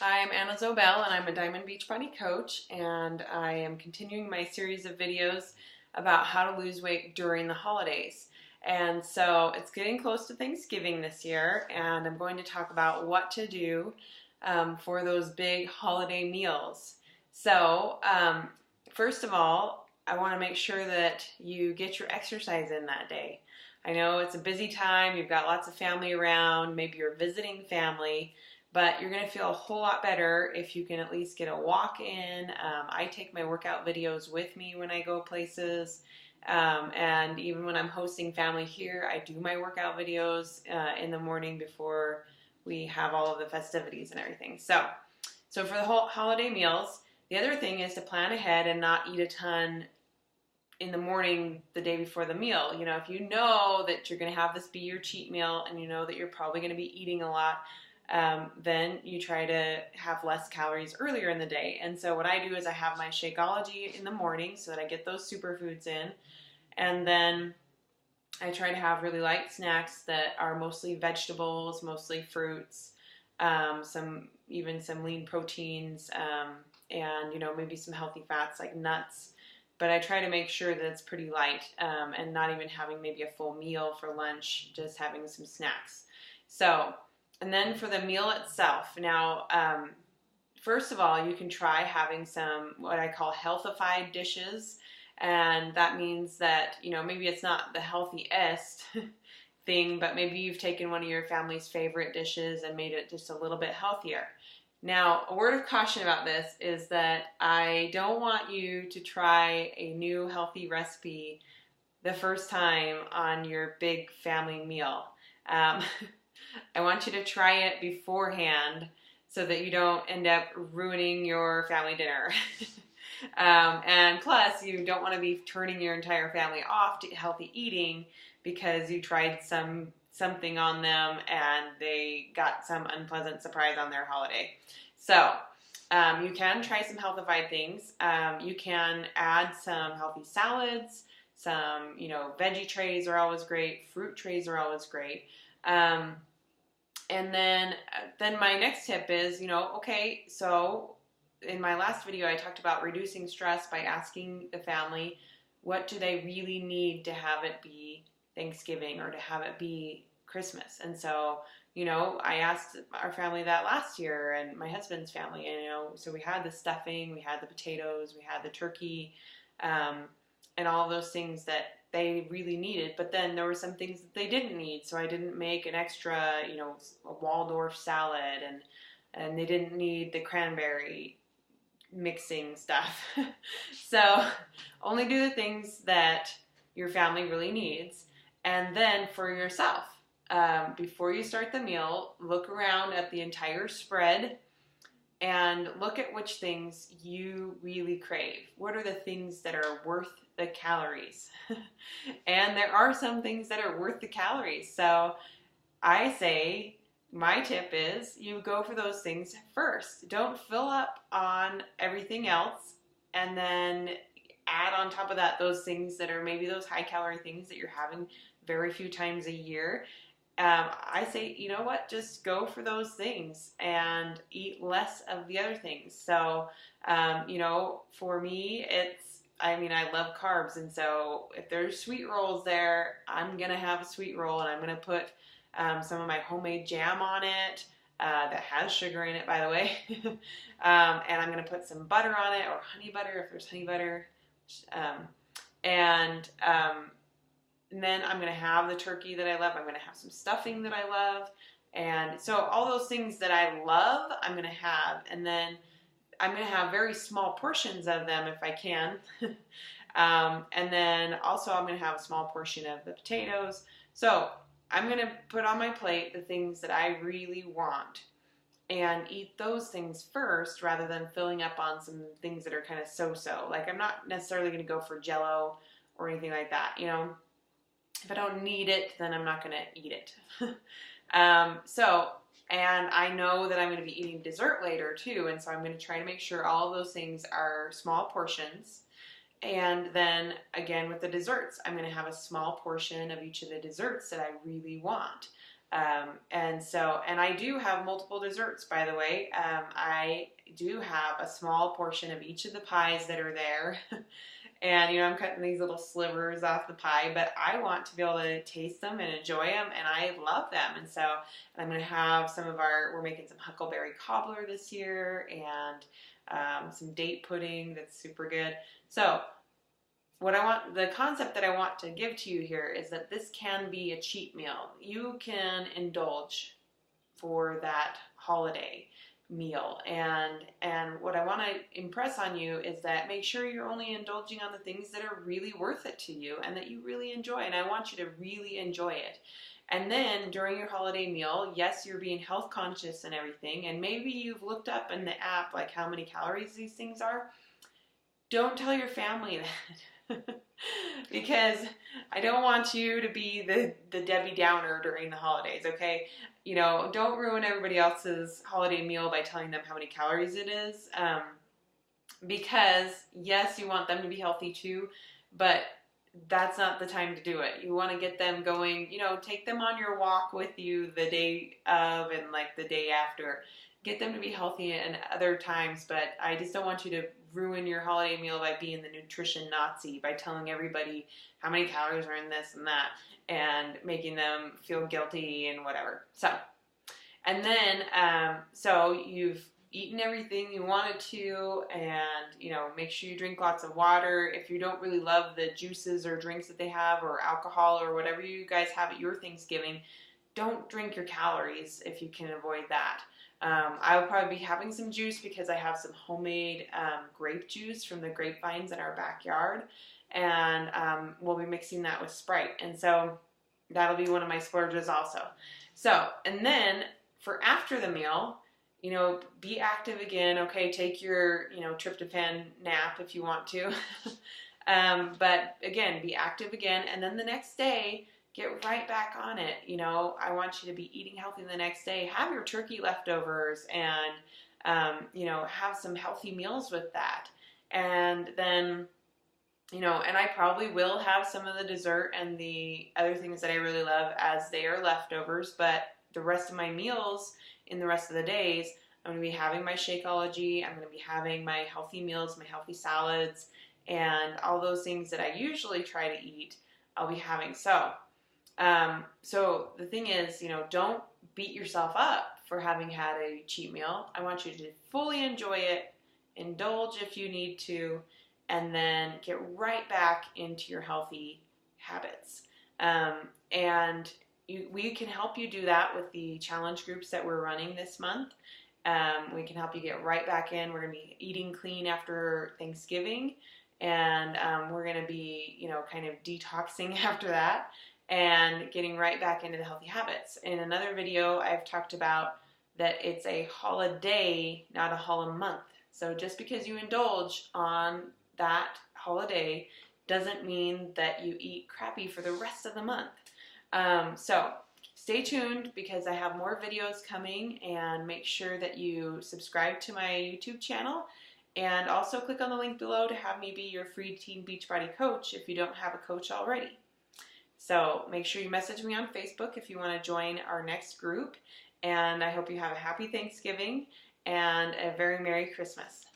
Hi, I'm Anna Zobel, and I'm a Diamond Beachbody coach, and I am continuing my series of videos about how to lose weight during the holidays. And so it's getting close to Thanksgiving this year, and I'm going to talk about what to do for those big holiday meals. So, first of all, I want to make sure that you get your exercise in that day. I know it's a busy time, you've got lots of family around, maybe you're visiting family, but you're going to feel a whole lot better if you can at least get a walk in. I take my workout videos with me when I go places. And even when I'm hosting family here, I do my workout videos in the morning before we have all of the festivities and everything. So for the whole holiday meals, the other thing is to plan ahead and not eat a ton in the morning the day before the meal. You know, if you know that you're going to have this be your cheat meal and you know that you're probably going to be eating a lot, then you try to have less calories earlier in the day. And so what I do is I have my Shakeology in the morning so that I get those superfoods in. And then I try to have really light snacks that are mostly vegetables, mostly fruits, some lean proteins, and maybe some healthy fats like nuts. But I try to make sure that it's pretty light and not even having maybe a full meal for lunch, just having some snacks. And then for the meal itself, now, first of all, you can try having some what I call healthified dishes. And that means that, maybe it's not the healthiest thing, but maybe you've taken one of your family's favorite dishes and made it just a little bit healthier. Now, a word of caution about this is that I don't want you to try a new healthy recipe the first time on your big family meal. I want you to try it beforehand so that you don't end up ruining your family dinner. And plus, you don't want to be turning your entire family off to healthy eating because you tried something on them and they got some unpleasant surprise on their holiday. So you can try some healthified things. You can add some healthy salads. Some, veggie trays are always great. Fruit trays are always great. And then my next tip is, okay, so in my last video, I talked about reducing stress by asking the family, what do they really need to have it be Thanksgiving or to have it be Christmas? And so, I asked our family that last year and my husband's family, and, so we had the stuffing, we had the potatoes, we had the turkey, and all those things that they really needed, but then there were some things that they didn't need, so I didn't make an extra, a Waldorf salad, and they didn't need the cranberry mixing stuff. So only do the things that your family really needs, and then for yourself, before you start the meal, look around at the entire spread and look at which things you really crave. What are the things that are worth the calories? And there are some things that are worth the calories. So I say, my tip is you go for those things first. Don't fill up on everything else and then add on top of that those things that are maybe those high calorie things that you're having very few times a year. I say, you know what, just go for those things and eat less of the other things. So, for me, I love carbs. And so if there's sweet rolls there, I'm going to have a sweet roll and I'm going to put some of my homemade jam on it that has sugar in it, by the way. And I'm going to put some butter on it or honey butter if there's honey butter. And then I'm going to have the turkey that I love. I'm going to have some stuffing that I love. And so all those things that I love, I'm going to have. And then I'm going to have very small portions of them if I can. And then also I'm going to have a small portion of the potatoes. So I'm going to put on my plate the things that I really want and eat those things first rather than filling up on some things that are kind of so-so. Like I'm not necessarily going to go for Jell-O or anything like that, If I don't need it, then I'm not going to eat it. And I know that I'm going to be eating dessert later too, and so I'm going to try to make sure all of those things are small portions. And then again with the desserts, I'm going to have a small portion of each of the desserts that I really want. And I do have multiple desserts, by the way. I do have a small portion of each of the pies that are there. And, I'm cutting these little slivers off the pie, but I want to be able to taste them and enjoy them, and I love them. And so I'm going to have we're making some huckleberry cobbler this year, and some date pudding that's super good. So the concept that I want to give to you here is that this can be a cheat meal. You can indulge for that holiday meal, and what I want to impress on you is that make sure you're only indulging on the things that are really worth it to you and that you really enjoy, and I want you to really enjoy it. And then during your holiday meal, yes, you're being health conscious and everything, and maybe you've looked up in the app like how many calories these things are. Don't tell your family that. Because I don't want you to be the Debbie Downer during the holidays, okay? Don't ruin everybody else's holiday meal by telling them how many calories it is. Because, yes, you want them to be healthy too, but that's not the time to do it. You want to get them going, take them on your walk with you the day of and like the day after. Get them to be healthy in other times, but I just don't want you to ruin your holiday meal by being the nutrition Nazi, by telling everybody how many calories are in this and that, and making them feel guilty and whatever. And then, so you've eaten everything you wanted to, and, make sure you drink lots of water. If you don't really love the juices or drinks that they have, or alcohol, or whatever you guys have at your Thanksgiving, don't drink your calories if you can avoid that. I will probably be having some juice because I have some homemade grape juice from the grapevines in our backyard, and we'll be mixing that with Sprite, and so that'll be one of my splurges also. So, and then for after the meal, be active again. Okay, take your tryptophan nap if you want to, but again, be active again, and then the next day, get right back on it. I want you to be eating healthy the next day. Have your turkey leftovers and, have some healthy meals with that. And then, and I probably will have some of the dessert and the other things that I really love as they are leftovers, but the rest of my meals in the rest of the days, I'm going to be having my Shakeology. I'm going to be having my healthy meals, my healthy salads, and all those things that I usually try to eat, I'll be having. So the thing is, don't beat yourself up for having had a cheat meal. I want you to fully enjoy it, indulge if you need to, and then get right back into your healthy habits. We can help you do that with the challenge groups that we're running this month. We can help you get right back in. We're going to be eating clean after Thanksgiving, and we're going to be, kind of detoxing after that, and getting right back into the healthy habits. In another video, I've talked about that it's a holiday, not a month. So just because you indulge on that holiday doesn't mean that you eat crappy for the rest of the month. So stay tuned because I have more videos coming, and make sure that you subscribe to my YouTube channel, and also click on the link below to have me be your free Teen Beachbody coach if you don't have a coach already. So make sure you message me on Facebook if you want to join our next group, and I hope you have a happy Thanksgiving and a very Merry Christmas.